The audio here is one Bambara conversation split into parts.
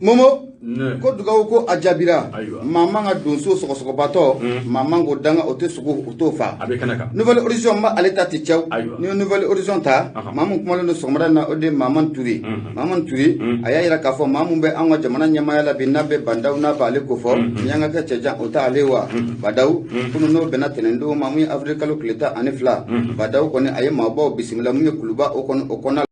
Momo ko dugawu ko ajabira mama nga donso soko bato mama ngo danga ote sugo utofa nouvelle horizon ma aleta ti chaw ni nouvelle horizon ta mama kuma no somara na ode mama turi aya ira kafo mama be anga jamana nyama yala binabe bandaw na bale ko fo nyanga ka ceja ota alewa badaw kuno no bena tenendo mama afrika lo kleta anifla badaw koni aye mabo bismillah mu kuluba okona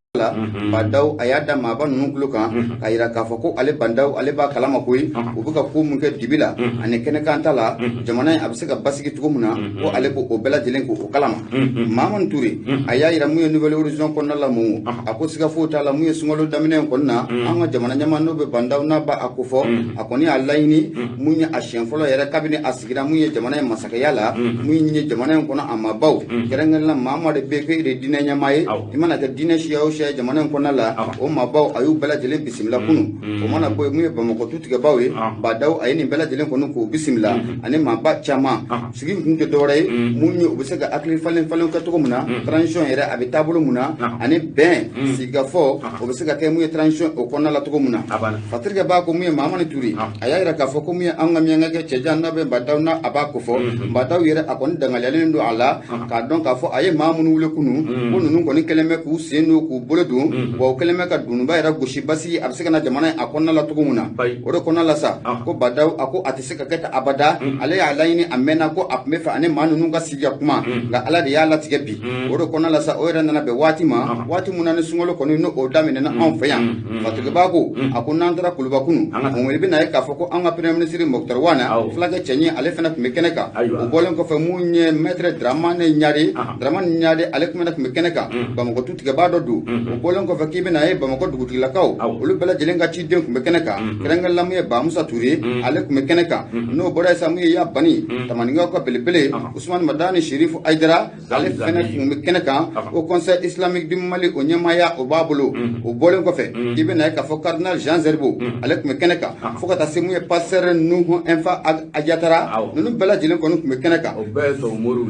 Badaw ayada maba nungulu kan kayira kafako ale bandaw ale ba kalama koy ubuka ko mun ke dibila ane kene kantala jamana abisika basiki tugumuna ko ale ko bela jelen ko kalama mamon turi ayira mu nouvelle horizon konna la mu ako siga fota la mu sungolo damine konna anga jamana nyama no be bandaw na ba akufo akoni alaini munya ashen folo yere kabine asigira mu jamana masaka yala mu nyi jamana konna amabaw kerengala mama de beke de dinanya mai imana ta dinashiya jamana ko nala o mabaw ayu bela jelen bismillah kunu o mana boy mu bamako tutiga bawe badaw ayini bela jelen kunu ko bismillah ani maba chama sigi kunke dore munni obisega akli falen ka to muna transition era abitabulu muna ani ben siga fo obisega kay mu transition o konala to muna fatriga ba ko mu mama ni turi ayira ka fo ko mu anga mi ngake chejanna be badaw na abako fo badaw yere akon dangalalen do ala ka don ka fo aye mamunu wule kunu ko nunu ko ni keleme ku seno ku bolodu wa keleme ka dunuba era goshi basi absika na jamana akonna la tugumuna oro konna la sa ko badaw ako atisika keta abada ale ya laini amena ko apmefa ane manu nunga sigia kuma ga ala de yala tigebi oro konna la sa oyra nana be watima watimuna ne sungolo kono no odamene na anfaya fatuge bago akonna ndara kuluba kunu ngwe be na ka foko anga premier ministre Moktar Wana flaga chenye ale fena mekeneka o bolen ko fa munye maître dramane nyade ale kuma na mekeneka bamako tutiga bado du o bolen ko fa kibe na e bamako duguti lakaw olu bela jelenga ci den kuma keneka kerengal lamu e ba musa turi ale kuma keneka no bora samu ya bani tamaninga ko belebele Ousmane Madani Sheriff Aidara ale fena kuma keneka au conseil islamique du Mali o nyamaya o babulo o bolen ko fe kibe na e ka fo cardinal Jean Zerbo ale kuma keneka fo ka tassemu e passer nuhu enfa ajatara nunu bela jelen ko kuma keneka o be to moru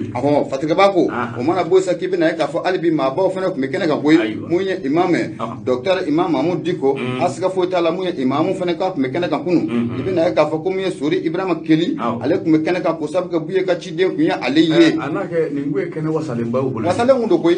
fatiga bako o mana bosa kibe na e ka fo alibi ma ba fena kuma keneka boy munye imame docteur imam Mahmoud Diko asga fota la munye imamu fena ka mekene ka kunu ibina ka fa kumu suri Ibrahima Keli alaikum mekene ka ko sabga buye ka cide kunya aliye anake ningwe kene wasalemba ubula wasalengundo koy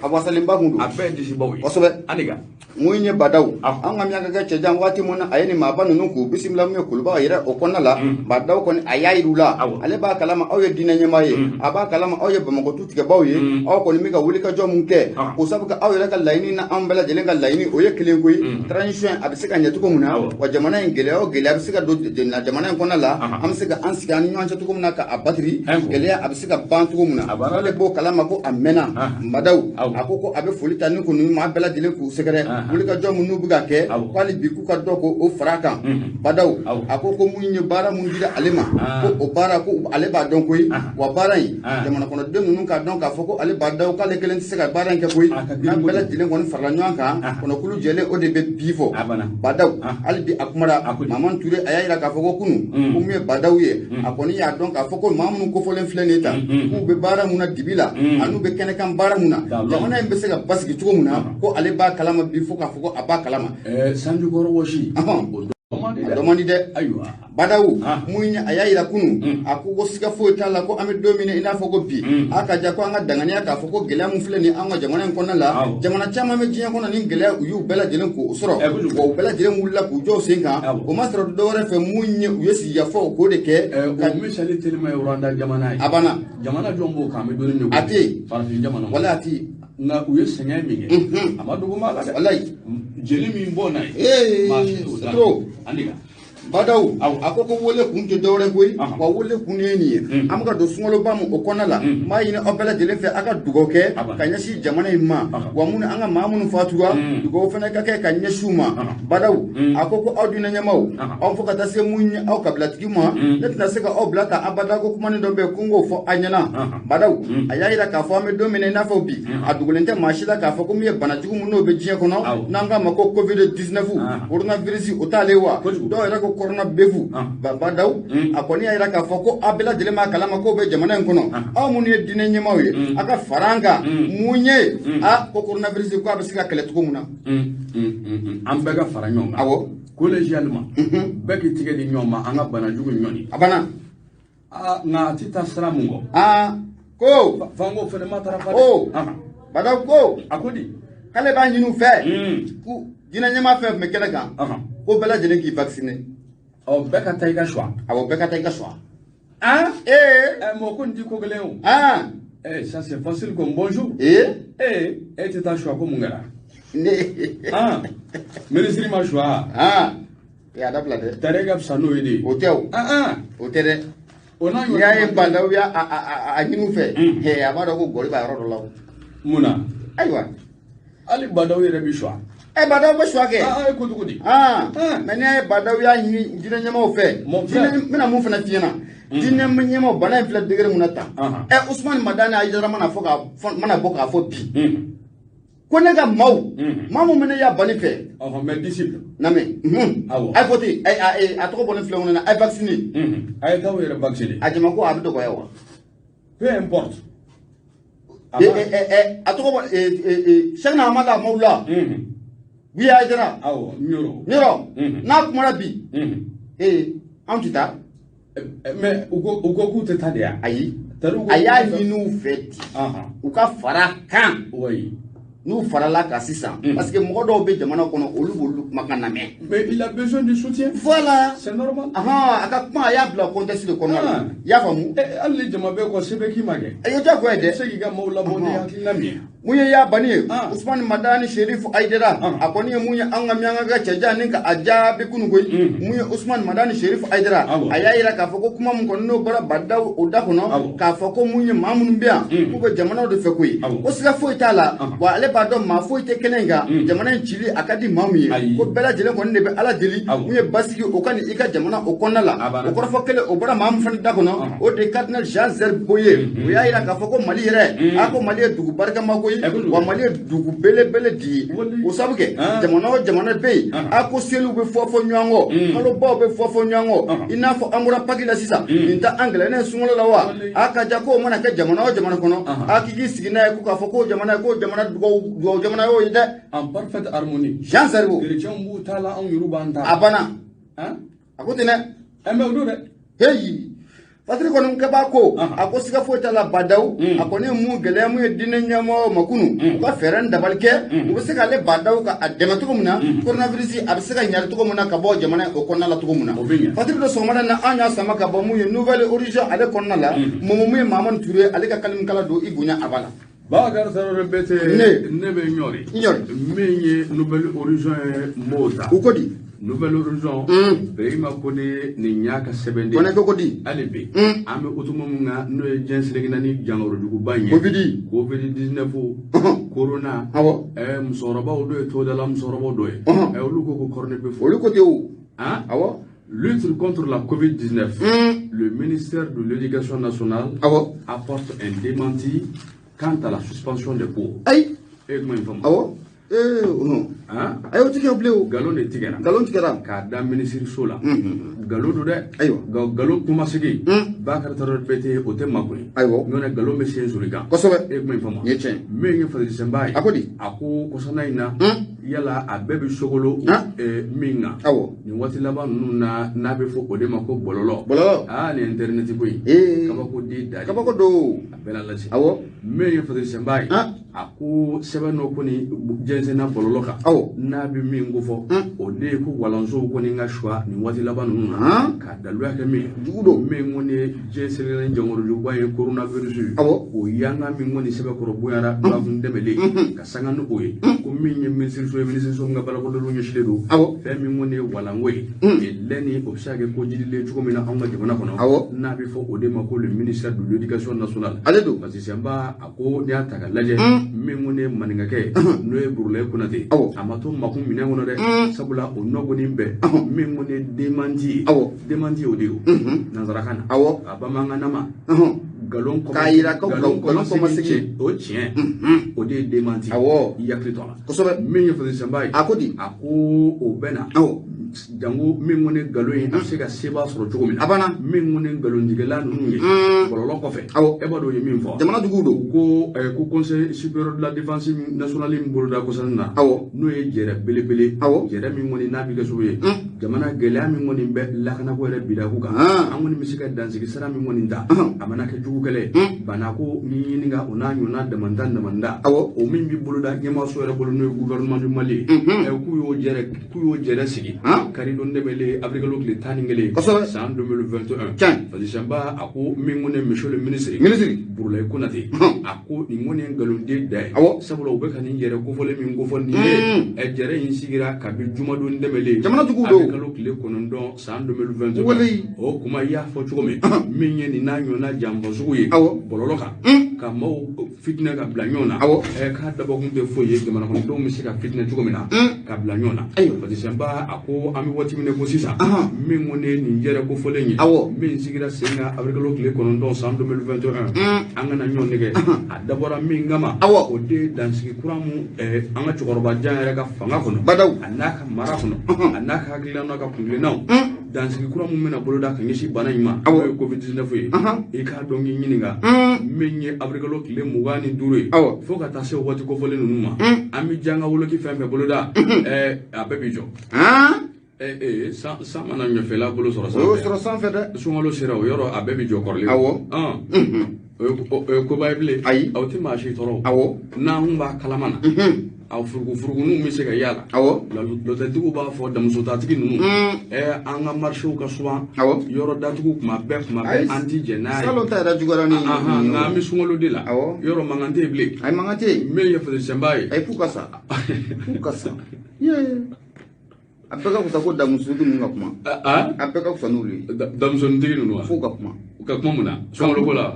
wasalemba ngundo abe disi bawi wasobe aniga munye badaw anga mianga ga cejan wati mona ayeni mabanu nuku bismillah mu kulba yira okonna la badaw kon ayairula ale ba kalama awye dinanya maye aba kalama awye bamako tutiga bawye aw kon miga wulika jomunke ko sabga awye ka laini na ambala jelenga laini oye kilen koy transition abisika nyatuko muna wa jamana ingeleo gele abisika do na jamana konna la amsika ansika ni nyanja tuko muna ka abatri gele abisika bantuko muna ale bo kalama ko amena badaw akoko abe folita ni ko ni ma bela jelen ku sekere wulika jomu nu buga ke kwali biku ka doko o fraka badaw akoko munye bara mun dida alema ko o bara ko ale ba don koy wa bara yi jamana kono de nunu ka don ka foko ale badaw ka le kelen sika bara nke koy na bela jelen kon farla nyanka kono kulu jele o de be bifo badaw albi akumara maman ture ayira ka foko kunu umye badaw ye akoni ya don ka foko mamun ko folen fleneta ku be bara muna dibila anu be kene kan bara muna jamana embe sika basiki tuko muna ko ale ba kalama bifo ka foko aba kalama sanju goro woshi domani de aywa badawu munya ayira kunu akugo siga fota la ko ame domine ina foko bi aka ja ko anga dangani aka foko gele mu fleni anga jamana konna la jamana chama me jiya konna ni gele yu bela jelen ko usoro ko bela jelen wulla ku jo senga o masro do re fe munya yesi ya fo ko de ke ka mi sali telma yoranda jamana abana jamana jombo ka me doni ne ati farfi jamana wala ati nga uye senya minge amadu ko mala wallahi jeli mi mbona trop aniga badaw akoko wole kunje dore boy wa wole kuneni amga do sungolo bamu okona la mayine opela jele fe aka dugoke kanyashi jamana imma wa mun anga mamun fatura dugo fena kake kanyashuma badaw akoko audina nyamaw on foka tase munye au kablatiki ma letna seka oblata abada ko kuma ndo be kungo fo anyana badaw ayayira ka fo me domine na fo bi adugulente mashila ka fo kumiye banajigu muno be jiye kono nanga mako covid 19 coronavirus otalewa do era ko corona bevu badaw akoni ayira ka foko abela dilema kalama ko be jamana nkono amun ye dine nyemaw ye aka faranga munye ko coronavirus ko abisika kele tukumuna ambega faranyonga awo collégialement beki tige di nyoma anga bana jugu nyoni abana nga tita sramungo ko fango fene matara fa badaw ko akodi kale ba nyinu fe ku dina nyema fe me kele kan ko bela jene ki vacciner beka taiga choix awo beka taiga choix mo ko ndi ko gelew ça c'est facile comme bonjour tu t'as choix comme ngara ministre ma choix ya da blade tarega sano yidi hotel hotel ona yo ya e banda ya a nyinu fe amado ko gori ba ro law muna aywa ali badaw yere bi choix badaw ba choix ke ko dugudi mene badaw ya dina nyama o fe mina mu fana tiena dina nyama bana fla degere munata Ousmane Madani ayidara mana foka mana boka fo bi ko ne ga mamu mene ya bani fe mais disciple na me ay foti ay atoko bolen fle wona ay vacciner ay daw yere vacciner ajima ko abdo ko yawa peu importe atoko bon shagna amada maula wi ayidara awo nyoro na kumara bi antita mais ugo ku te tadia ayi aya yinu feti uka fara kan oui nous fera la cassisa parce que mo do be jamana kono olu makana me mais il a besoin de soutien voilà c'est normal aka kuma ya bla contexte de kono ya famu alle jama be ko sebe ki mage ayo ta ko ede segi ga mawla boni hakilami muye ya bani Ousmane Madani Sheriff Aidara akoni muye anga myanga ga chaja ninka aja be kunu goyi muye Ousmane Madani Sheriff Aidara ayayira ka foko kuma mun kono bara badda oda kono ka foko muye mamun biya ko jamana do fekoyi o siga fo itala wa ale baddo ma fo ite kelenga jamana chili akadi mamuye ko bela jele ko ne be ala deli muye basiki o kan ika jamana o konnala o ko fo kele o bara mamun fan da kono o de cardinal Jean Zer Boye o yayira ka foko mali yere ako mali dugu barka mako wa mali dugu bele di o sabuke jamana be ako selu be fofo nyango halo bo be fofo nyango ina fo amura pagila sisa inta angle ne sungolo lawa aka jako mana ke jamana kono akigi sigina ku ka foko jamana dugo jamana yo ide en parfaite harmonie Jean Serbo chrétien bu tala an yoruba anta abana akutine embe odo de hey Patri kono kaba ko ako siga fota la badaw akone mu gele mu dine nyamo makunu ko feren dabalke ko siga le badaw ka adema to muna coronavirus absiga nyar to muna ka bo jamana o konna la to muna Patri do somana na anya sama ka bo mu nouvelle origine ale konna la mu Maman Touré ale ka kalim kala do igunya abala Bagar Sarore Bete nebe nyori menye nouvelle origine mota ukodi nouvelle horizon beima kone ni nyaka sebende kone kokodi alebe ame otumunga no jensle nani jangoro dugu banye covid 19 corona musoroba odo to dala musoroba odo olugo ko korne be fo olugo tewu lutte contre la covid 19 le ministère de l'éducation nationale apporte un démenti quant à la suspension des cours ayo tike obleo galon de tigera ka da ministre sola galo do de galo kuma sigi bakar tarot bete o te makuni ngone galo me sen zuriga kosobe e kuma infama yechen me ngi fa disembai akodi ako kosana ina yala abebi sogolo minga ni wati laba na be fo o de mako bololo ni internet boy kabako di da kabako do abela lati me ngi fa disembai ako sebano koni jensena bololo ka na bi min gofo o de ko walanzo ko ni nga shwa ni wati laba ka dalu ake mi dudo me ngone jensena njongoro ju baye coronavirus o yanga mi ngoni sebe ko robuara ba fundemele ka sanga no boye ko min ye ministre so nga bala ko do nyeshile do fe mi ngone walangoy leni obsage ko jidile chuko mina anga jibona kono na bi fo o de mako le ministère de l'éducation nationale aledo parce que samba ako ni ataka laje mi ngone maninga ke no e burle kunate amato makum mina ngono de sabula o nogo ni be mi ngone demandi o de nazara kana abamanga nama galon ko kayira ko galon ko masiki o tien o de demandi yakri tola kosobe mi ye fodi sambai akodi ako o bena jango min ngone galo yin se ka seba soro jogo min abana min ngone galo ndigela nunu ye bololo ko fe e ba do ye min fo jamana dugu do ko conseil supérieur de la défense nationale min bolo da ko sanna no ye jere belebele jere min ngone na bi ga so ye jamana gele min ngone be la kana ko re bida ku ka an ngone mi sika dansigi sara min ngone da amana ke jugu kele bana ko ni ninga ona nyona demanda o min bi bolo da nyama so re bolo no gouvernement du Mali ku yo jere sigi kari don demele Afrique lo le taningele en 2021 Fadisamba ako min ngone monsieur le ministre burlay kunati ako ni ngone galunde dai sabula be kan jere ko fole min ko fonni e jere yin sigira kabi juma don demele jamana dugu do kalo kile konon don en 2021 o kuma ya fo chogome min yeni na nyona jambo zuye bololo ka mo fitna ka bla nyona e ka dabo kunde foye jamana ko do misika fitna chogomina ka bla nyona Fadisamba ako ami wati mine ko sisa min ngone ni jere ko fole ni min sigira senga Afrique lo kile konon don en 2021 angana nyonege adabora min ngama o de dansigi kuramu anga chokoroba jangere ka fanga kono badaw anaka mara kono anaka gilano ka kunglinaw dansigi kuramu mena boloda ka ngishi bana yima covid 19 e ka dongi nyininga menye Afrique lo kile mugani dure fo ka tase wati ko fole nunuma ami janga wolo ki fembe boloda abebijo sama na nyofela bolo soro sanfɛ dɛ sungalo sira o yoro abebijo korle ko bible ayi aw ti maashi toro na humba kalamana aw furugu nu mi se ka yala lo tatigu ba fo damso tatigi nu an ga marché ka suban yoro datugu kuma be anti jenai salon ta da jugara ni na mi sungalo de la yoro mangante ble ay mangante me ya fele sembaye ay pukasa apeka kusako damso du nga kuma apeka kusanuli damso ndigi nu fuka kuma ka kuma muna sungalo ko la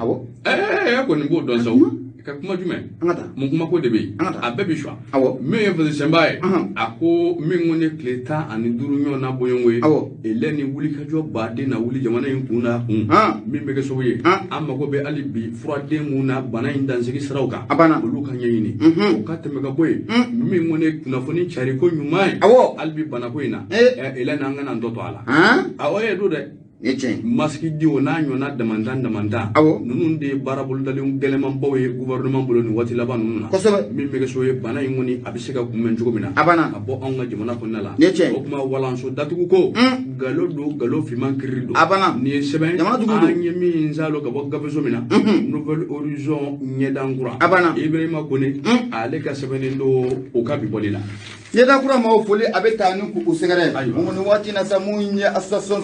ko ni bo don saw ka kuma jume mun kuma ko debe a bebe shwa me ye fese sembaye ako min ngone kleta ani duru nyo na boyonwe eleni wuli ka jo bade na wuli jamana yin kuna min be ke soye amma ko be ali bi frade muna bana yin dansigi sarauka ulu kan yini o ka teme ka boye min ngone kuna foni chari ko nyumai albi bana ko ina eleni ngana ndoto ala awoye do de maski diwo na nyona damanda nunun de barabul dalum geleman bawe gouvernement bolo ni wati laban nununa min be soye bana ingoni abisika kumen jogomina abo anga jamana konnala o kuma walanso datugu ko galo fi man kirido ni seben anye min zalo ka bokka bezomina nouvelle horizon nyedangura ibrahima kone ale ka seben do o ka bi bolila yeda kura ma foli abeta ni ku usegare ngoni wati na samu nya association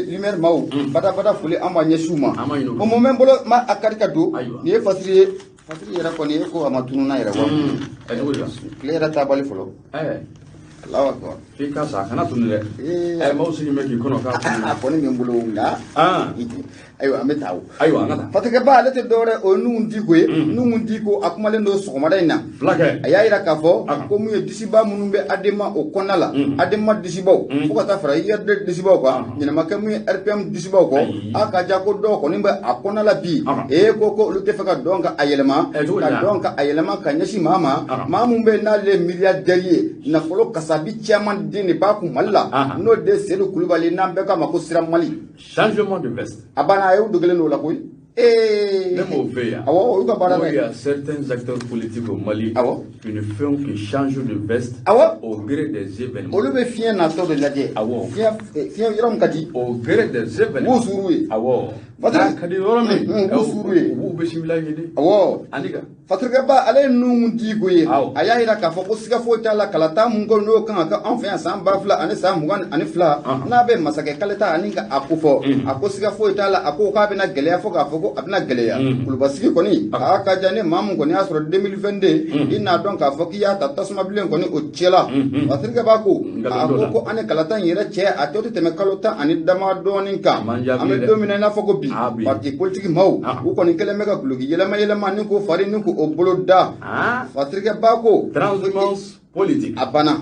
lumière maw bada foli amba nya shuma o mo membolo ma akarika do ni fasiri yera ko ni ko amatunu na yera wa clear ta bali folo lawa ko fika sa kana tunle maw sigi meki kono ka ko ni membolo nga ayo ametaw ayo ngata fatake ba lete dore o nundi ko akumale ndo sogomada ina flake ayira kafo ko mu disiba munumbe adema o konala adema disiba ko kata fara yerde disiba ko nyina makamu rpm disiba ko aka jako do ko nimbe akonala bi ko lu tefaka donka ayelema ka donka ayelema kanyashi mama mamumbe na le milliardaire na folo kasabi chairman dini ba ku malla no de selu kulubali nambe kama ko sira mali changement de veste abana ayo dogele no la koy même au VEA, il y a certains acteurs politiques au Mali qui ne font que changer de veste au gré des événements. Au gré des événements. Fatrika ba ale nungu digoye aya ira ka foko siga fo tala kalata mungo no kan ka en fait san bafla ane sa mugan ane fla na be masake kaleta aninga akufo akosiga fo tala ako ka bena geleya fo ka foko abna geleya kulubasiki koni aka jane mamu koni asro 2022 ina donc ka foki ya tatasma bilen koni o chela fatrika ba ko ako ane kalata yira che atoti teme kalota ane dama doninka ame domina na foko bi parti politique maw ko koni keleme ka kulugi yelema ni ko fari ni ko oboloda fatrika ba ko transhumance politique abana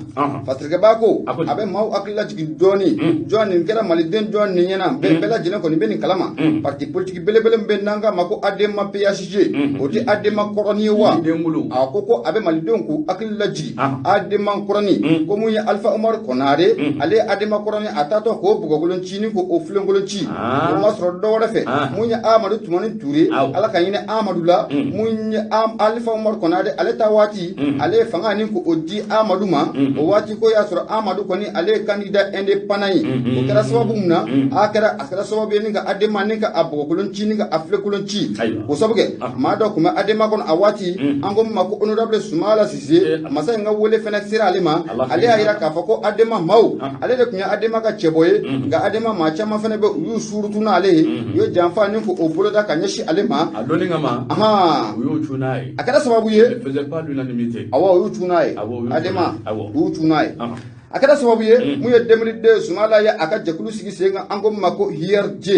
fatrike bako abe maw akilla jigi doni joni kera maliden joni nyena bela jina ko ni beni kalama parti politique belebele be nanga mako adema PHG oti adema koroni wa akoko abe maliden ko akilla jigi adema koroni ko munya Alpha Omar Konare ale adema koroni atato ko bugolon chini ko oflengolon chi ko masro do wala fe munya Amadou Toumani Touré ala kanyine Amadou la munya Alpha Omar Konare ale tawati ale fanga ni ko odi Amadou ma o wati ko ya soro Amadou koni ale candidat indépendant o kera sababu muna akara sababu ni ga adema ni ga abogolon chi ni ga aflekolon chi ko sabuke ma do kuma adema kon awati angom mako honorable Soumala Cissé masa nga wole fena sira alima ale ayira ka fako adema maw ale de kunya adema ka cheboye ga adema ma chama fena be yu surutu na ale yo jamfa ni ko obolo da kanyashi alima adoni ngama yo chunai akara sababu ye faisait pas l'unanimité awa yo chunai adema yo chunai akada sababu ye mu ye 2002 Soumala ya aka jakulu sigi senga ango mako HRJ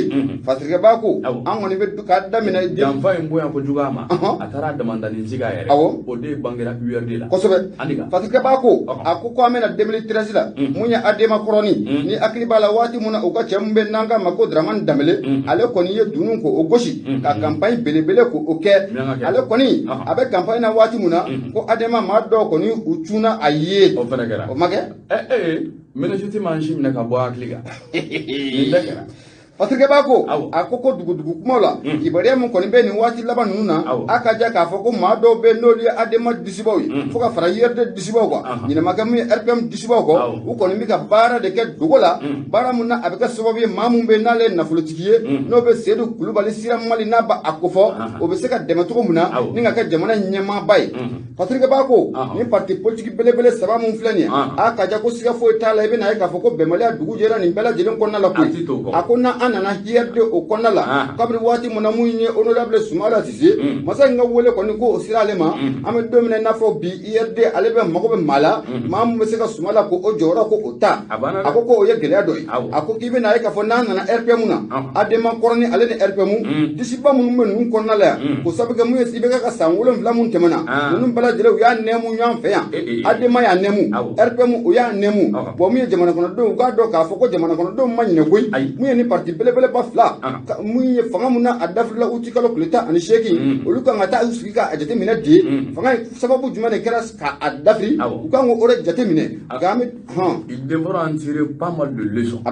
fatrike bako an woni be duka damina jamfa en boya ko jugama atara demanda ni ziga yere o de bangira URD la kosobe fatrike bako akoko amena 2013 la mu ya adema koroni ni akli bala wati muna o ka chembe nanga mako Draman Damele ale koni ye dunun ko o goshi ka campagne belebele ko o ke ale koni abe campagne na wati muna ko adema ma do koni uchuna aye o fenagara o mage mena jiti manji mina ka bo akliga ndekera Patrike bako akoko dugu kumola ibare mun koni be ni wati laban nuna akaja ka foko ma do be noli adema disibawi foka fara yerde disibaw ko ni ma kam RPM disibaw ko u koni mi ka bara de ke dugola bara munna abeka sababu mamu be nale na politikiye no be sedu kulubali sira mali na ba akofo o be seka demeto muna ni nga ka jamana nyema bay Patrike bako ni parti politique belebele saba mun flani akaja ko siga fo tala be na ka foko be mali dugu jera ni bela jelen konna la ko akona nana hiyarde o konala kabri wati mona munye honorable Soumala Cissé masa nga wole koni ko sirale ma ame domine nafo bi hiyarde alebe magobe mala mamu meseka Soumala ko o jora ko ota akoko o ye gele doy akoko kibe na ka fo nana RPM na adema koroni ale ne RPM disiba mun men konala ko sabega mu yesibe ka sangulo mlamun temana nun bala jele ya nemu nyam fe ya adema ya nemu RPM o ya nemu bo mu ye jamana kono do ga do ka fo ko jamana kono do manyne koy mu ye ni parti belebele bafla mu ye fanga muna adafla uti kalo kuleta ani sheki oluka ngata usika ajate mina de fanga sababu juma de keras ka adafri uka ngo ore jate mine game il devra en tirer pas mal de leçons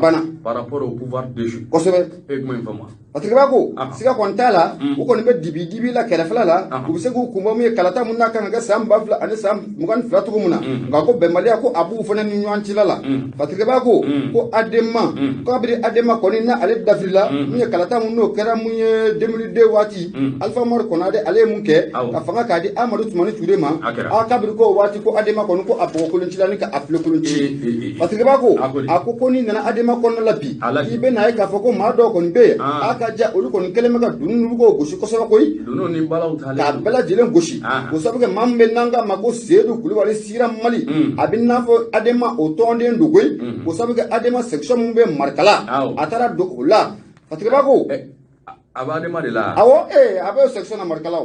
par rapport au pouvoir déchu kosobe egmo informa Patrikabako sika kontala uko nimbe dibi la kerafla la ubisego kumba mu ye kalata muna kan ga sam bafla ani sam mugan flatu muna ngako bemali ko abu fona ni nyantila la Patrikabako ko adema ko abri adema koni na ale dafrila mu kalata mun no kera mu 2002 wati Alpha Omar Konare ale mun ke ka fanga ka di Amadou Toumani Touré ma akabri ko wati ko adema kono ko apo ko lentila ni ka afle ko lenti Patrikabako akoko ni na adema kono la bi ibe na ka foko ma do kon be akaja olu kon keleme ka dunu ko goshi ko saba koy dunu ni bala utale ka bala jelen goshi ko sabu ke mambe nanga mako sedu kulubali sira mali abinna fo adema o tonde ndugoy ko sabu ke adema section mun be markala atara do la Patrikabako abade de la awo abe section na markala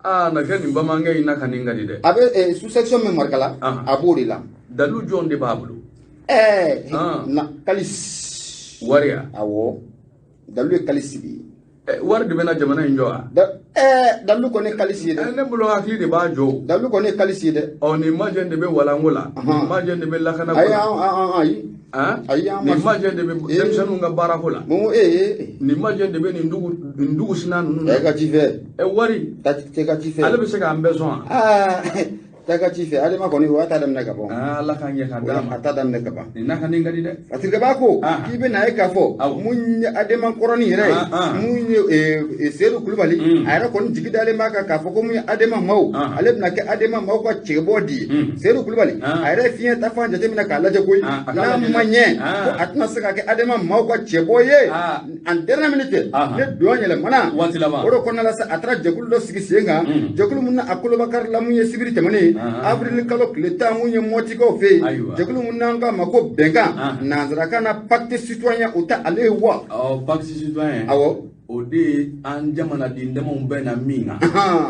na kani bamange ina kaninga dide abe sous section me markala abori la dalu jonde babulu na kalis waria awo dalu kalisi bi war de bena jamana injoa dalu ko ne kalisi de ne bulo akli de ba jo dalu ko ne kalisi de on imagine de be walangola imagine de be lakana ni imagine de be demsanu nga barakola ni imagine de be ni ndugu sinanu ka tife wari ka tife ale be se ka ambeson daga tife ale ma koni wata dam ne ka bon la kan ye kan dama ata dam ne ka ba ni naka ninga di de Patrikabako kibe na ka fo mun adema koroni re mun sedu kulubali ayra kon jigidale maka ka fo ko mun adema maw ale na ke adema maw ko chebodi sedu kulubali ayra fiye ta fanja te mina ka laje koy na manye ko atna saka ke adema maw ko cheboye en dernière minute ne doñele mana oro konala sa atra jagul do sigi senga jagul mun akulu bakar la mun sibiri temane avril kalo kleta munye moti ko fe jekulu munanga mako benga nanzara kana pacte citoyen uta ale wa pacte citoyen awo ode an jamana din demo bena minga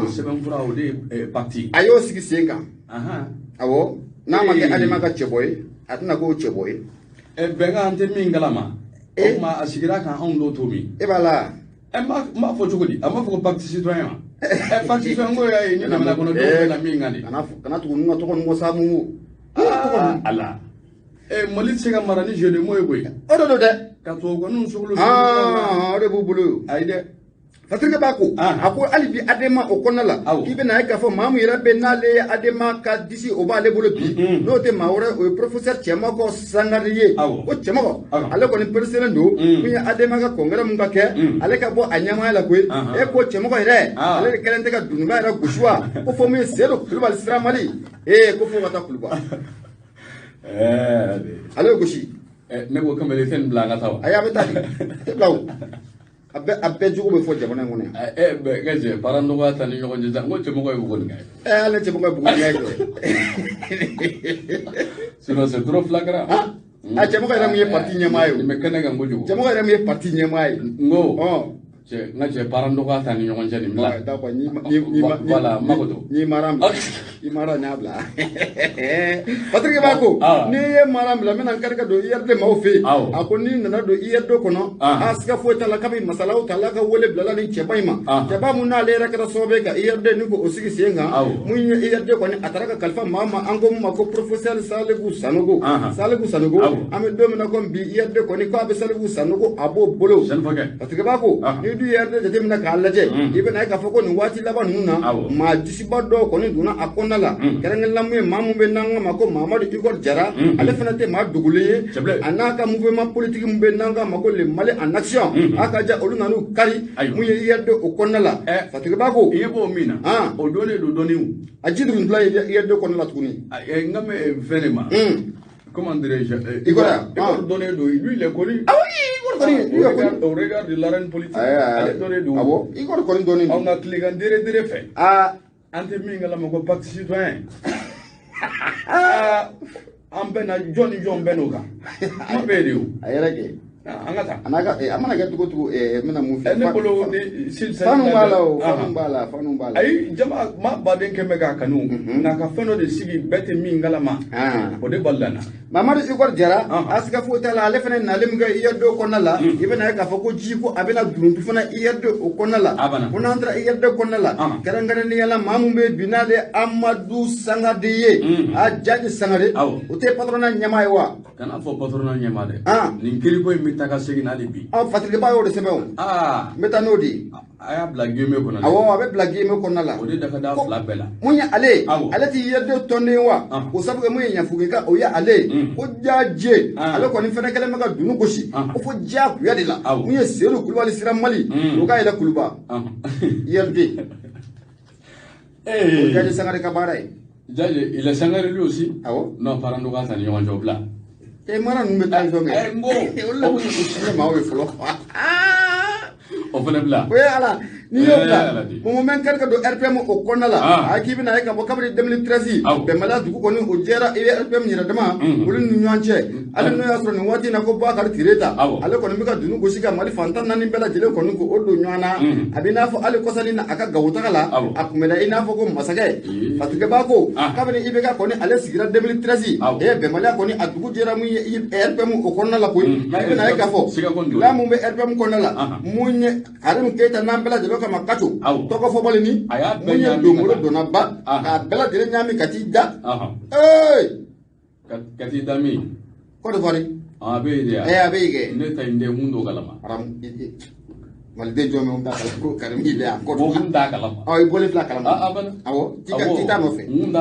o seben fura ode parti ayo sigi senga awo n'a ma kɛ adama ka cɛbɔ ye a tɛna k'o cɛbɔ ye bɛnkan tɛ min kalama o tuma a sigira kan anw dɔw to min e b'a la n b'a fɔ cogo di a m'a fɔ ko pacte citoyen wa pacte citoyen ko y'a ye ni jamana kɔnɔ dɔw bɛ na min kan de kana tugu n ka tɔgɔ nin ko Samu ala Mali tɛ se ka mara ni jeu de mots ye koyi o de don dɛ ka tubabukaninw sogolo o de b'u bolo ayi dɛ Fatirike b'a ko a ko hali bi adama o kɔnɔna la k'i bɛna ye k'a fɔ maa min yɛrɛ bɛ n'ale ye adama ka disi o b'ale bolo bi n'o tɛ maa wɛrɛ o ye professeur Cɛmakɔ Sangare ye ko Cɛmakɔ ale kɔni pereselen don min ye adama ka congrès mun ka kɛ ale ka bɔ a ɲɛmaaya la koyi e ko Cɛmakɔ yɛrɛ ale de kɛlen tɛ ka Dununba yɛrɛ gosi wa ko fɔ min ye Seydou Kulubali Siramali ko fo ka taa Kuluba ale ye gosi ne ko kamalen fɛn bila an ka taa wa ayi a bɛ taa di e bila o a bɛɛ jogo bɛ fɔ jamana in kɔnɔ yan bɛɛ kɛ parent dɔgɔya ta ni ɲɔgɔn cɛ sisan n ko Cɛmakɔ ye bugɔli kɛ ale Cɛmakɔ ye bugɔli kɛ sinon c'est trop flagrant a Cɛmakɔ yɛrɛ min ye parti ɲɛmaa ye nin bɛ kɛnɛ kan kojugu Cɛmakɔ yɛrɛ min ye parti ɲɛmaa ye n ko n ka cɛ parent dɔgɔya ta ni ɲɔgɔn cɛ nin bila voilà makoto n'i mara bila i mara ɲ'a bila Patrick b'a ko n'i ye mara bila n bɛna n kari ka don IRD maaw fɛ yen a ko n'i nana don IRD kɔnɔ a siga foyi t'a la k'a bɛ masalaw ta ala ka wele bilala ni cɛba in ma cɛba mun n'ale yɛrɛ kɛra sababu ye ka IRD ni ko o sigi sen kan mun ye IRD kɔni a taara ka kalifa maa ma an ko mun ma ko professeur Salifu Sanogo an bɛ don min na ko bi IRD kɔni k'a bɛ Salifu Sanogo a b'o bolo Patrick b'a ko n'i dun IRD jateminɛ k'a lajɛ i bɛna ye k'a fɔ ko nin waati laban ninnu na maa disiba dɔw kɔni donna a kɔnɔna la kɛrɛnkɛrɛnnenya mun ye maa mun bɛ n'an ka ma ko Mamadu Igor Jara ale fana tɛ maa dogolen ye a n'a ka mouvement politique mun bɛ n'an ka ma ko le Mali en action a ka ja olu nan'u kari mun ye IRD o kɔnɔna la Patrick b'a ko i ye b'o min na o donnen don dɔnniw a ji duuru fila ye IRD kɔnɔna la tuguni n ka mɛn fɛn de ma comment dirais-je Igor donné do lui il est connu au regard de l'arène politique ale donné do Igor kɔni donné on a tilegan dere fɛ an tɛ min kalama ko pacte citoyen an bɛ na jɔn ni jɔn bɛ n'o kan kuma bɛɛ de o a yɛrɛ kɛ an ka taa a mana kɛ cogo cogo n bɛna mun fɛ ne bolo fanu b'a la o fanu b'a la ayi jama maa baden kɛ bɛ k'a kanu nka ka fɛn dɔ de sigi bɛɛ tɛ min kalama o de bali la Mamadu Igor Jara a siga foyi t'a la ale fana nalen min kɛ IRD kɔnɔna la i bɛna ye k'a fɔ ko ji ko a bɛna duruntu fana IRD o kɔnɔna la ko n'an taara IRD kɔnɔna la kɛrɛnkɛrɛnnenya la maa min bɛ bi n'ale Amadu Sangare ye a Jaji Sangare o tɛ patronat ɲɛmaa ye wa kana fɔ patronat ɲɛmaa dɛ nin kiriko in bɛ taa ka segin n'ale bi Patrick ba y'o de sɛbɛn o n bɛ taa n'o de ye a y'a bila guillemets kɔnɔ awɔ a bɛ bila guillemets kɔnɔna la o de daga da fila bɛɛ la mun ye ale tɛ IRD tɔnden wa o sabu mun ye ɲafuge o ye ale ko jaaje ale kɔni fɛnɛ kɛlen bɛ ka dunu gosi ko fo diyagoya de la mun ye Seydou Kulubali Siramali o ka yɛlɛ Kuluba IRD o Jaji Sangare ka baara ye Jaji il est Sangare lui aussi non parent dɔgɔya ta ni ɲɔgɔn cɛ o bila mara ninnu bɛ taa jɔn kɛ n ko olu la mun ye maaw ye fɔlɔ o fana bila o ye ala n'i y'o bila mun bɛ kari ka don RPM o kɔnɔna la a k'i bɛna ye ka bɔ kabini 2013 bɛnbaliya dugu kɔni o jɛra RPM yɛrɛ dama olu ni ɲɔgɔn cɛ hali n'o y'a sɔrɔ nin waati in na ko Bakari Tireta ale kɔni bɛ ka dunu gosi ka Mali fantan naani bɛɛ lajɛlen kɔni ko o don ɲɔgɔn na a bɛ i n'a fɔ hali kɔsani na a ka gawotaga la a kun bɛ da i n'a fɔ ko masakɛ Patrick b'a ko kabini IBK kɔni ale sigira 2013 bɛnbaliya kɔni a dugu jɛra mun ye RPM o kɔnɔna la koyi i bɛna ye k'a fɔ la mun bɛ RPM kɔnɔna la mun ye Karim Keita n'an bɛɛ lajɛlen kama Kato tɔgɔ fɔbali ni mun ye dongolo donna ba k'a bɛɛ lajɛlen ɲami ka t'i da ka t'i da min Côte d'Ivoire a bɛ yen de a bɛ yen kɛ ne ta in tɛ mun don kalama maliden jɔn bɛ mun t'a kalama ko Karim bɛ yan mun t'a kalama i bɔlen filɛ a kalama awɔ i t'a nɔfɛ mun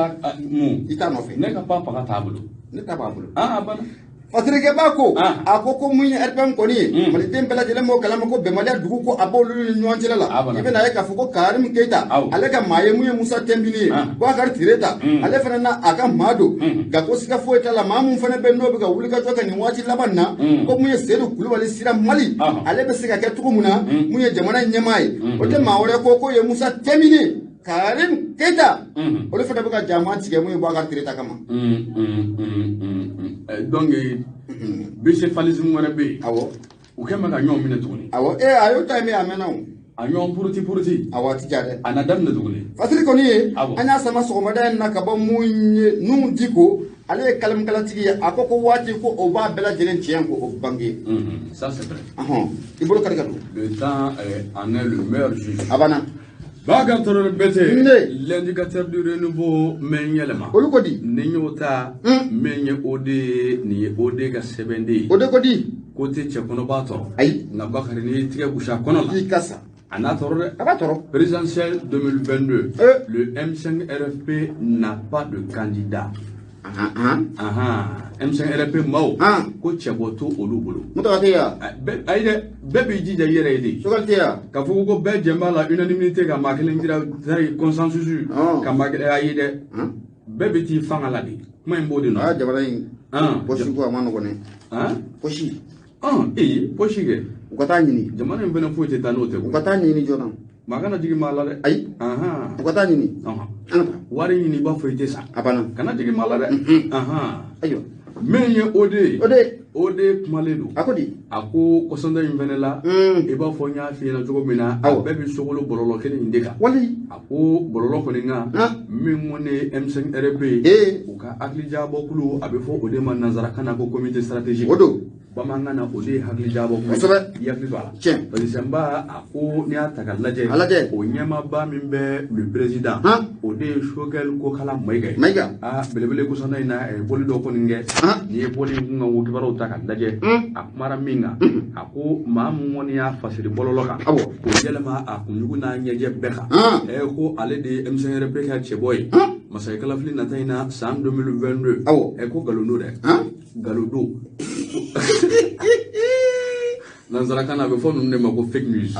i t'a nɔfɛ ne ka pan fanga t'a bolo ne ta b'a bolo a bana Patrick b'a ko a ko mun ye RPM kɔni ye maliden bɛɛ lajɛlen b'o kalama ko bɛnbaliya dugu ko a b'olu ni ɲɔgɔn cɛla la i bɛna ye k'a fɔ ko Karim Keita ale ka maa ye mun ye Musa Tɛnbini ye Bakari Tireta ale fana na a ka maa don nka ko siga foyi t'a la maa mun fana bɛ n'o bɛ ka wuli ka jɔ ka nin waati laban na ko mun ye Seydou Kulubali Siramali ale bɛ se ka kɛ cogo mun na mun ye jamana ɲɛmaa ye o tɛ maa wɛrɛ ko ye Musa Tɛnbini Karim Keita olu fana bɛ ka jama tigɛ mun ye Bakari Tireta kama donc bicéphalisme wɛrɛ bɛ yen u kɛ mɛ ka ɲɔgɔn minɛ tuguni a y'o ta min a mɛnna o a ɲɔgɔn puruti a ti ja dɛ a na daminɛ tuguni Fasiri kɔni ye an y'a sama sɔgɔmada in na ka bɔ mun ye Nuhu Diko ale kalam kalatigi akoko wati ko o ba bela jelen tien ko o bangi. Ça c'est vrai. Ibolo karikatu. Le temps en est le meilleur juge. Abana. Bagatoro bete l'indicateur du renouveau menyelema. Olukodi. Ninyota menye ode ni ode ga 7D. Ode kodi. Côté tchekono bato. Ayi. Na bakari ni tige kusha kono la. Ikasa. Abatoro. Présidentiel 2022. Le M5 RFP n'a pas de candidat. M5 RFP Mao. Ko tcheboto olubolo. Mutawateya. Aide bébé jija yere ide. Sogalteya. Ka fuko ko be jemba la unanimité ka makelen dira consensus ka makelen aide. Bébé ti fanga la di. Kuma mbodi no. Jabalain. Poshi ko amano kone. Poshi. Poshi ge. Ukata nyini. Jamana mbena fuite tanote. Ukata nyini jona. Magana jigi mala de. Ayi. Ukata nyini. Wari nyini ba fuite sa. Abana. Kana jigi mala de. Ayo. Menye ode kumaledo. Akodi. Ako kosonda imvenela. Eba fonya fi na jogo mina. Bebe sogolo bololo kene indeka. Wali. Ako bololo koninga. Mimone M5 RP. Uka aklija bokulu abefo ode man nazara kana ko comité stratégique. Odo. Bamangana ode hakli jabo ko yakli bala December ako ni ataka laje o nyama ba mimbe le président ode shogel ko kala maiga belebele ko sona ina boli do ko ninge ni boli nga wo kibaro taka laje akmara minga ako mamu woni ya fasiri bololoka ko yelema akunyugo na nyeje beka ko ale de M5 RP ka cheboy masay kala fli na tayna sam 2022 ko galondo de galodo Nanzara kana be fonu ne mako fake news.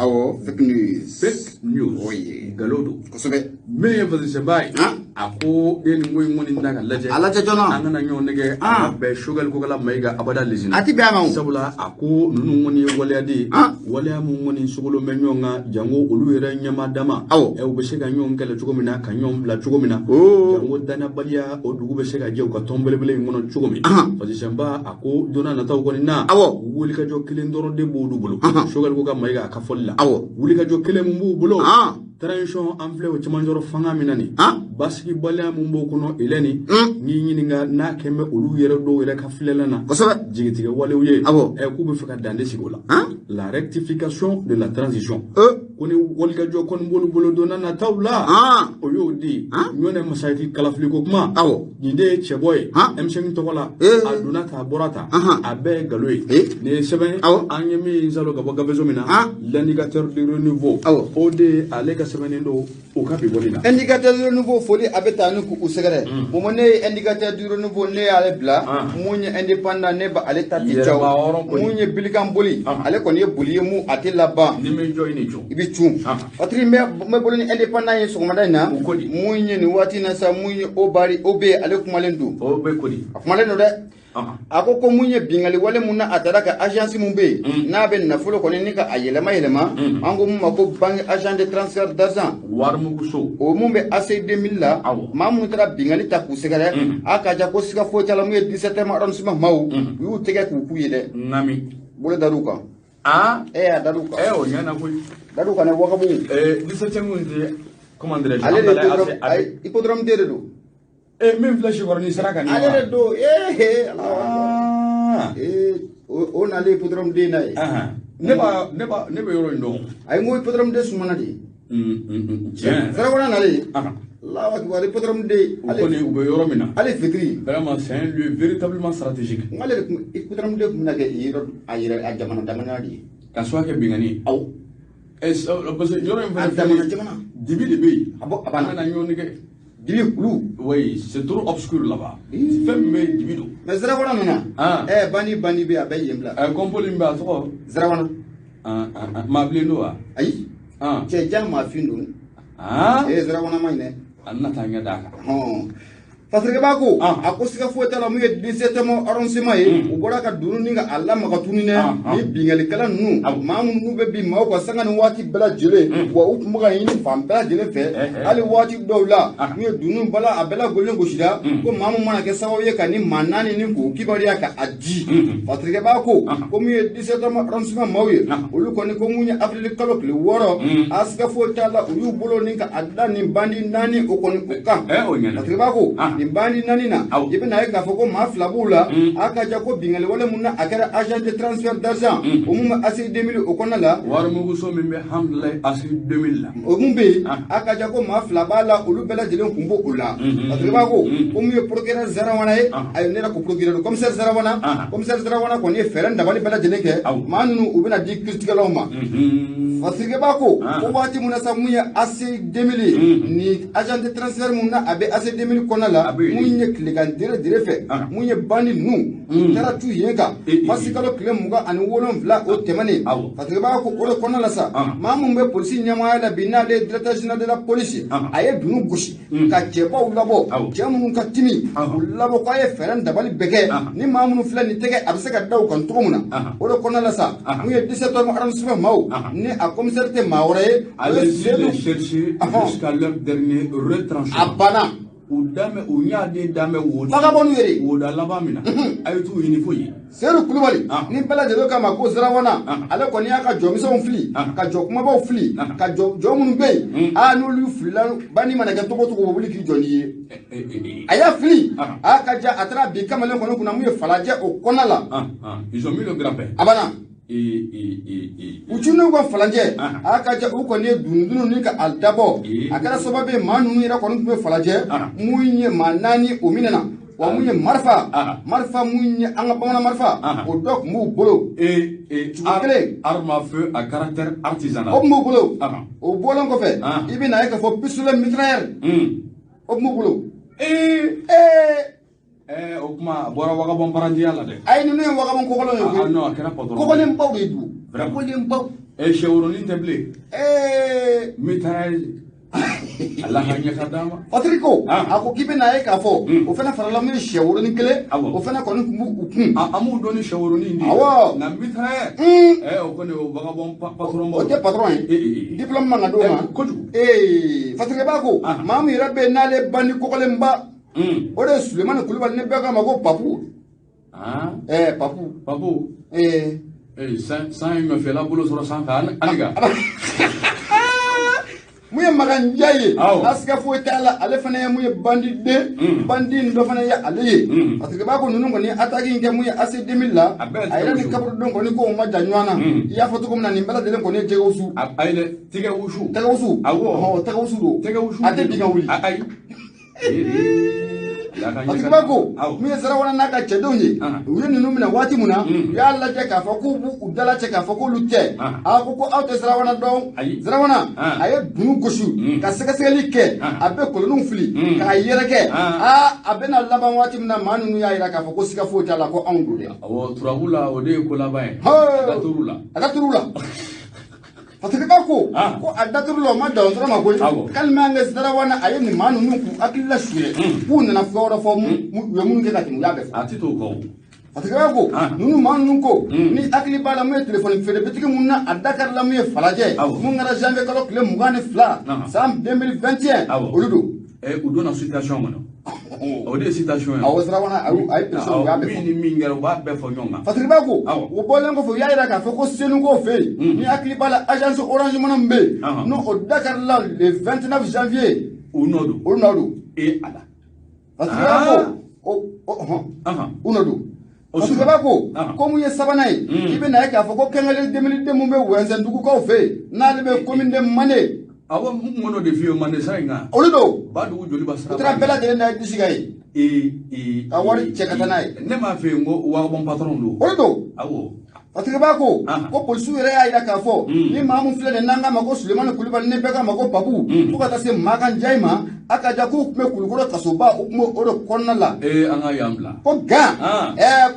Fake news. Fake news. Oye. Galodo. Kosobe. Me yefasi sebai. Ako deni ngoy ngoni ndaga laje. Alaje jona. Angana nyo nege be sugar ko kala maiga abada lezina. Ati be amaw. Sabula ako nunu ngoni wale adi. Wale amu ngoni sugolo menyo nga jango olu yere nyama dama. E ube sega nyo ngele chugomina kanyom la chugomina. Jango dana balia odugu be sega je ko tombelebele ngono chugomi. Fasi semba ako dona na taw koni na. Wuli ka jo kilindoro de bodu bolo. Sugar ko ka maiga ka folla. Wuli ka jo kile mumbu bolo. Transition amfle o chimanjoro fanga minani. Basiki balia mumbo kuno ileni. Ni nyinga na kembe olu yere do yere ka flelana. Jigitiga wale uye. Ku be faka dande sigola. La rectification de la transition. Koni wolka jo kon bolo dona na tawla. Oyo di. Nyone masaiti kalafli ko kuma. Nyinde cheboy. M5 tokola. Aduna ta borata. Abe galoy. Ne seben anyemi zalo gabo gabezo mina. L'indicateur de renouveau. Ode aleka sebenendo okapi bolina. Indicateur de renouveau foli abetanu ku usegere. Momone indicateur du renouveau ne ale bla. Munye indépendant ne ba ale tati chaw. Munye bilikam boli. Ale koni boli mu atela ba. Ni me joy ni jo. Ibi chum. Patri me bolini indépendant yin sogomada na. Munye ni wati na sa munye obari obe ale kumalendu. Obe kodi. Kumalendo de. Ako ko munye bingali wale muna ataraka agence mumbe na be na fulo koni nika ayelema ango mu mako bank agent de transfert d'argent war mu kuso o mumbe AC 2000 la mamu tara bingali ta kusegare aka ja ko sika fo tala mu 17 ma ron sima maw yu tege ku kuyede ngami bole daruka daruka o nyana ko daruka ne wakabu 17 mu ndi commandeur ale hippodrome de do même flash gorni saraka ni ale do on ale hippodrome de nay neba yoro ndo ay ngoy hippodrome de sumana di sara wona nale la akbar hippodrome de ale ko ube yoro mina ale fitri vraiment c'est un lieu véritablement stratégique ngale hippodrome de munake yiro ayira ajamana damana di kaswa ke bingani aw es parce que yoro jamana dibi de bey abo abana na nyoni ke Dibi Blue. Oui, c'est trop obscur là-bas. C'est fait mais dibido. Mais Zarawana nana. Bani be abe yembla. Kompolimba trop. Zarawana. Ma blendo a. Ayi. Che jang ma findu. Zarawana maine. Anna tanya daka. Parce que bako akosika fueta la muye 17 mo arrondissement e ubora ka dunu ninga alla maka tunine ni bingali kala nu mamu nu be bi maw ko sanga ni wati bela jele wa u muga yini fam bela jele fe ali wati dowla ni dunu bala abela golen go shida ko mamu mana ke sawo ye kani manani ni ko kibari aka aji parce que bako ko muye 17 mo arrondissement mawye ulu ko ni ko munya afrique kalo kle woro asika fueta la ulu bolo ninga adda ni bandi nani o ko ni ka parce que bako nin bandi nanina ibe na ka foko ma flabula aka ja ko bingal wala munna akara agent de transfert d'argent o mum asi 2000 o konala war mu so min be hamdulillah asi 2000 la o mum be aka ja ko ma flabala ulu bela jelen kumbo ula adriba ko o mu procureur zarawana e ay ne ko procureur commissaire zarawana ko ni feren dabali bela jelen ke manu ubina di critical ma fasige bako o wati munasa muya asi 2000 ni agent de transfert munna abe asi 2000 konala munye kligan dire fe munye bandi nu tara tu yenga fasikalo kile muga ani wolon vla o temane fasige bako o konala sa mamu be police nyama la binale directeur général de la police aye dunu gushi ka jeba ulabo jamu ka timi ulabo ko aye feren dabali bege ni mamu fla ni tege abse ka daw kan tugumuna o konala sa munye 17 ans arrondissement maw ni a commissaire te mawre allez chercher jusqu'à leur dernier retranchement abana udame unyade dame wo vagabonu yere wo da labamina aytu unifoyi seru kulubali ni bela de kama ko zarawana ale ko ni aka jomiso fli ka jokuma ba fli ka jomunu be no lu fla bani mana ga toko toko bobuli ki joni aya fli aka ja atra bi kamale ko kuna mu falaje o konala ils ont mis le grand-père abana uchunu ko falanje aka ja uko ne dundunu ni ka aldabo akara sobabe manu ni ra ko nu falaje muye manani ominana wa munye marfa munye anga bamana marfa o dok mu bolo arme à feu à caractère artisanal o mu bolo o bolon ko fe ibina ka fo pistolet mitrailleur o mu bolo o kuma bora waga bon parandi yalla de ay ni no waga bon ko ko no no akara patron ko len baw de du ko len baw chewroni teble mitrailleur Allah hanya kadama Patrico ako kibe na ka fo o fena farala mi shewroni kele o fena ko ni ku amu doni shewroni ndi na mitrailleur o ko ne o waga bon patron o te patron diplôme manga do ma Patrico bako mamu irabe nale bani ko len ba o de Suleiman Kulubali ne bega mago papu papu ça il me fait la boule sur le sang aniga muye magan jaye aska fo tala ale fana muye bandi ndo fana ya ale parce que ba ko nunu ngoni attaque nge muye AC 2000 la ayela ni kabru don ngoni ko ma janywana ya foto ko na nimbala de ngoni tege usu ayele tege usu awo tege usu do ate biga wuli ay Parce que muye zarawana naka chedonye uye nunu mina wati muna ya Allah je ka fa ko bu udala che ka fa ko lutte ako ko auto zarawana don zarawana aye dunu goshu ka seka like abe kolonu fli ka yereke abe na laban wati muna manu ya ira ka fa ko sika fo tala ko andu de awo turabula ode ko laban aga turula parce que ko adaturlo ma da ndra ma ko kalma nga zarawana aye ni manu nuku akilla shure kuna na flora fo mu mun ke kati mu ya be atito ko parce que ko nunu manu nuko ni akli bala mu téléphone fere betiki munna adakar la mu falaje mun ngara janvier kalo kle mu gane fla sam 2021 oludo udona situation mono o de citation awasrawana ay person ya be ni mingero ba be fo nyonga fatri ba ko o bolen ko fo yaira ka fo ko senu ko fe ni akli bala agence orange mono mbe no o Dakar la le 29 janvier unodo e ala fatri ko unodo fatri ba ko mu ye sabanai ibe na ka fo ko kengale 2002 mu be wenzen dugu ko fe na le be commune de Mané awa mono de vieux Mané sainga oludo badu joli basra tra bela de na disigai awari chekatanai ne ma fe ngo wa bon patron do oludo awo parce que ba ko police yere ya ira ka fo ni mamu fle de nanga mako Suleiman Kulubali ne bega mako papu to ka se makan jaima aka ja ku me kulugoro kasoba mo oro konnala anga yambla ko ga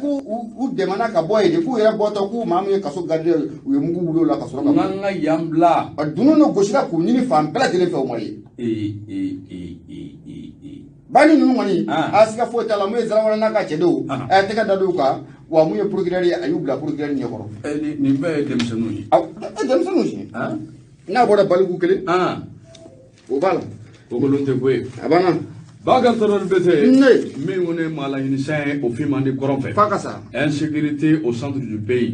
ku u demana ka boy de ku yere bota ku mamu ye kaso garde u mungu wulo la kaso anga yambla adunu no goshira ku ni fam bela de le fe o mari bani nunu ngani asika fo tala mu zarawana naka chedo teka dadu ka wa mu ye procureur ayubla procureur ni ko ni be demsanu demsanu shi na boda balgu kele o bala o ko lonte boy abana Bagatoro Bete, mais on est mal à une scène au film de Corompe. Insécurité au centre du pays.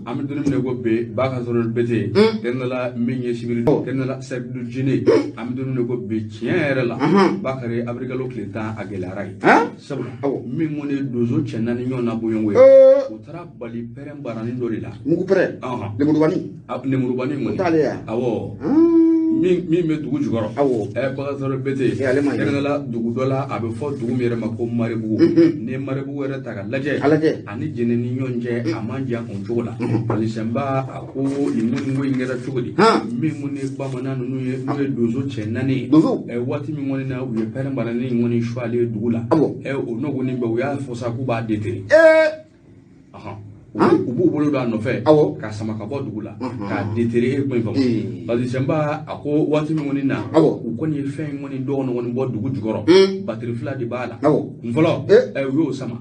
Amidon Negobe, Bagatoro Bete, Tenala, Mini Sécurité, Tenala, Sec du Gine, Amidon Negobe, tiens, là, Bakare, Abrigalo Clétan, Aguilaray. Sabra, Mimone, Dozo, Chenanion, Nabouyon, Outra, Bali, Perem Baranin Dorila. Mugupre, le Mourubani, Abne Mourubani, Montalia. Mi me dugu jukɔrɔ bagatɔrɔ bete kɛrɛnkɛla dugu dɔ la a bɛ fɔ dugu min yɛrɛ ma ko Maribugu ni Maribugu yɛrɛ ta ka lajɛ ani jɛnɛ ni ɲɔgɔn cɛ a man jan o cogo la alisɛnba a ko nin ŋɔni in kɛra cogo di min ni bamanan ninnu ye n'o ye donso cɛ 4 waati min kɔni na u ye pɛrɛn bananin ŋɔni suwalen dugu la o nɔgɔni bɛ u y'a fɔ sa k'u b'a detere u b'u bolo don a nɔfɛ ka sama ka bɔ dugu la ka detere e kuma in faamu Balisenba a ko waati min kɔni na u kɔni ye fɛn kɔni dɔgɔnin kɔni bɔ dugu jukɔrɔ batiri 2 de b'a la kun fɔlɔ u y'o sama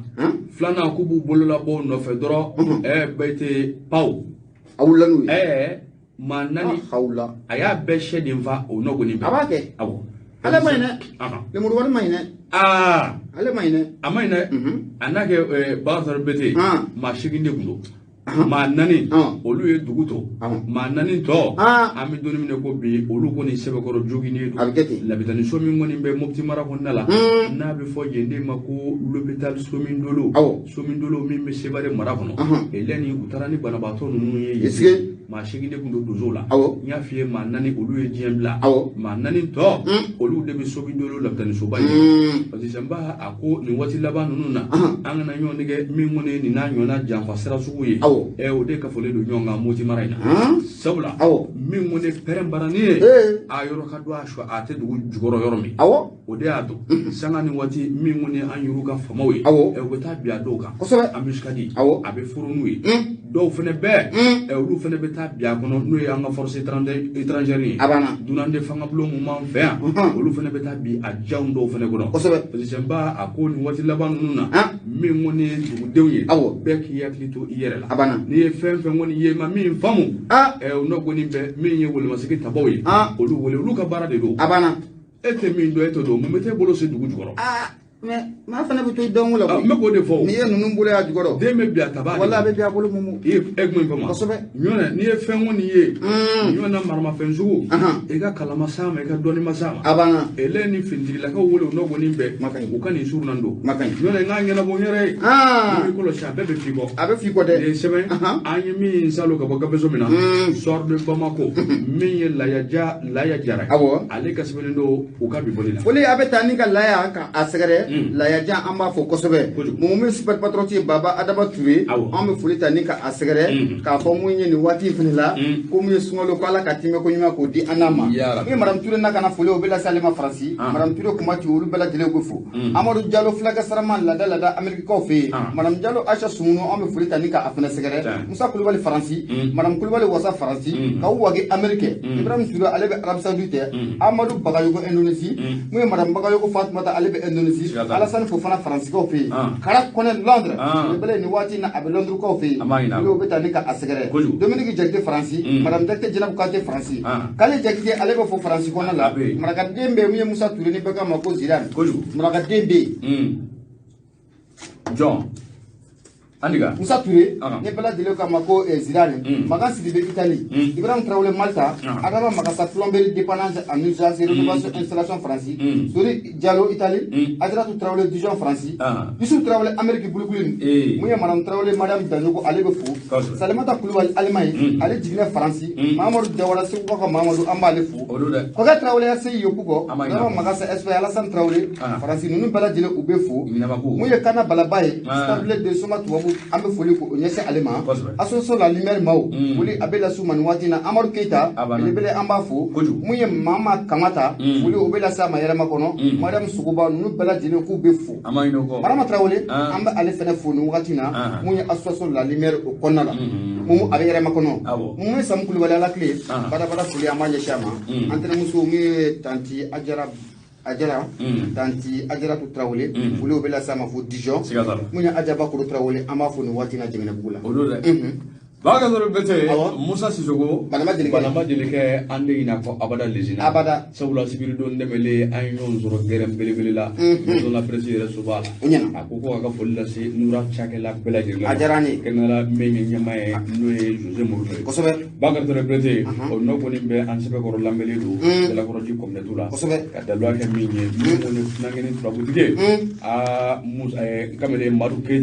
filanan k'u b'u bolo labɔ nɔfɛ dɔrɔn bɛɛ tɛ paw maa 4 a y'a bɛɛ sɛden fa o nɔgɔni bɛɛ a b'a kɛ ale ma ɲi dɛ lemurubani ma ɲi dɛ ale ma ɲi dɛ a ma ɲi dɛ a n'a kɛ Bagatɔrɔ Bete maa 8 de kun don maa 4 olu ye dugu to maa 4 tɔ an bɛ donni minɛ ko bi olu kɔni sɛbɛkɔrɔ joginen don labitani so min kɔni bɛ Mopti mara kɔnɔna la n'a bɛ fɔ yen de ma ko l'hôpital Somindolo min bɛ Sevare mara kɔnɔ elɛni u taara ni banabaatɔ ninnu ye yen maa 8 de kun don donsow la n y'a f'i ye maa 4 olu ye diɲɛ bila maa 4 tɔ olu de bɛ Somindolo labitani soba ye parce que Samba a ko nin waati laban ninnu na an kana ɲɔgɔn nɛgɛ min kɔni nin n'a ɲɔgɔnna janfa sira sugu ye o de ka fɔlen don ɲɔgɔn kan Mopti mara in na sabula min kɔni pɛrɛn baranin ye a yɔrɔ ka don a tɛ dugu jukɔrɔ yɔrɔ min o de y'a dɔn sanga ni waati min kɔni an y'u ka famaw ye u bɛ taa bi a dɔw kan embuscade a bɛ furu n'u ye dɔw fana bɛɛ olu fana bɛ taa bi a kɔnɔ n'o ye an ka force étrangère ye dunande fangabulon mun b'an fɛ yan olu fana bɛ taa bi a janw dɔw fana kɔnɔ parce que ba a ko nin waati laban ninnu na min kɔni dugudenw ye bɛɛ k'i hakili to i yɛrɛ la n'i ye fɛn fɛn kɔni ye ma min faamu o nɔ kɔni bɛ min ye wolomasigi tabaw ye olu wele olu ka baara de don e tɛ min dɔn e tɛ don mun bɛ t'e bolo se dugu jukɔrɔ mais maa fana bɛ to i dɔn la n bɛ k'o de fɔ n'i ye ninnu bolo y'a jukɔrɔ den bɛ bi a taba wala a bɛ bi a bolo mumu e kuma in fama kosɛbɛ ɲɔnɛ n'i ye fɛn kɔni ye ɲɔnɛ maramafɛn sugu i ka kalama s'a ma i ka dɔnni ma s'a ma ele ni finitigilakaw wele o nɔ kɔni bɛɛ u ka nin surunan don ɲɔnɛ n k'a ɲɛnabɔ n yɛrɛ ye n'i kɔlɔsi a bɛɛ bɛ f'i kɔ a bɛ f'i kɔ dɛ sɛbɛn an ye min salo ka bɔ gabeso min na sɔr de Bamako min ye Laya Jara ale ka sɛbɛnnen don u ka bi bɔli la foli a bɛ taa ni ka Laya ka a sɛgɛrɛ Laya Jara an b'a fɔ kosɛbɛ mun bɛ super patron ye Baba Adama Ture an bɛ foli ta ni ka a sɛgɛrɛ k'a fɔ mun ye nin waati fana la ko mun ye sunkalo ko Ala ka tɛmɛ ko ɲuman k'o di an n'a ma ni Madame Ture n'a kana foli o bɛ lase ale ma Faransi Madame Ture kuma ci olu bɛɛ lajɛlen ko fo Amadu Jalo Fulaka Sarama lada Amerikikaw fɛ yen Madame Jalo Aisha Sumunu an bɛ foli ta ni ka a fana sɛgɛrɛ Musa Kulubali Faransi Madame Kulubali Wasa Faransi ka wagi Amerikɛ Ibrahim Ture ale bɛ Arabie Saoudite Amadu Bagayogo Indonésie mun ye Madame Bagayogo Fatumata ale bɛ Indonésie Alassane Fofana Faransikɛw fɛ yen Kara Kɔnɛ Londres ne bɛlɛ nin waati na a bɛ Londrekaw fɛ yen olu bɛ taa ni ka a sɛgɛrɛ Dominique Jakite Faransi Madame Jakite Jɛnɛbu Kante Faransi Kale Jakite ale bɛ fɔ Faransi kɔnɔ la marakaden bɛ mun ye Musa Ture ni bɛ k'a ma ko Zidane marakaden bɛ yen John Aniga Musa Ture ne bɛɛ lajɛlen k'a ma ko Zidane Makan Sidibe Italie Ibrahim Traoré Malta Adama Magasa Plomberie Dépendance en urgence et rénovation installation Faransi Sori Diallo Italie Adratou Traoré Dijon Faransi Youssouf Traoré Amérique Bulugulin mun ye Madame Traoré Madame Danjogo ale bɛ fo Salimata Kulubali Allemagne ale jiginɛ Faransi Mamadou Diawara Seguka ka Mamadou an b'ale fo Kɔkɛ Traoré ya se Yopukɔ Adama Magasa SP Alassane Traoré Faransi ninnu bɛɛ lajɛlen u bɛ fo mun ye Kana Balaba ye stable de Soma Tubabu an bɛ foli ko ɲɛsin ale ma association la lumière maaw foli a bɛ lase u ma nin waati na Amadu Keita belebele an b'a fo mun ye Mama Kamata foli o bɛ lase a ma yɛrɛma kɔnɔ Mariam Suguba ninnu bɛɛ lajɛlen k'u bɛ fo Marama Traoré an bɛ ale fɛnɛ fo nin wagati na mun ye association la lumière o kɔnɔna la mun a bɛ yɛrɛma kɔnɔ mun ye Samu Kulubali ala tile badabada foli an b'a ɲɛsin a ma an tɛnɛmuso mun ye tanti Ajara tanti Ajaratu Traoré foli o bɛ lase a ma fo Dijon mun ye Ajaba Koro Traoré an b'a fo nin waati na Jɛmɛnɛbugu la Bakazoro bete Musa Sissoko Banama Jelike ande ina ko abada lezina sabula sibiru don demele an yon zoro gerem belebele la don la presse soba akoko ka folila se nura chakela bela jirla ajarani kenala menye nyamae noye Jose Mourinho kosobe Bakazoro bete o no koni be an sebe ko lambele do de la ko di komne tula kosobe ka dalwa ke menye mo ne nangeni trabutige a Musa kamele maruke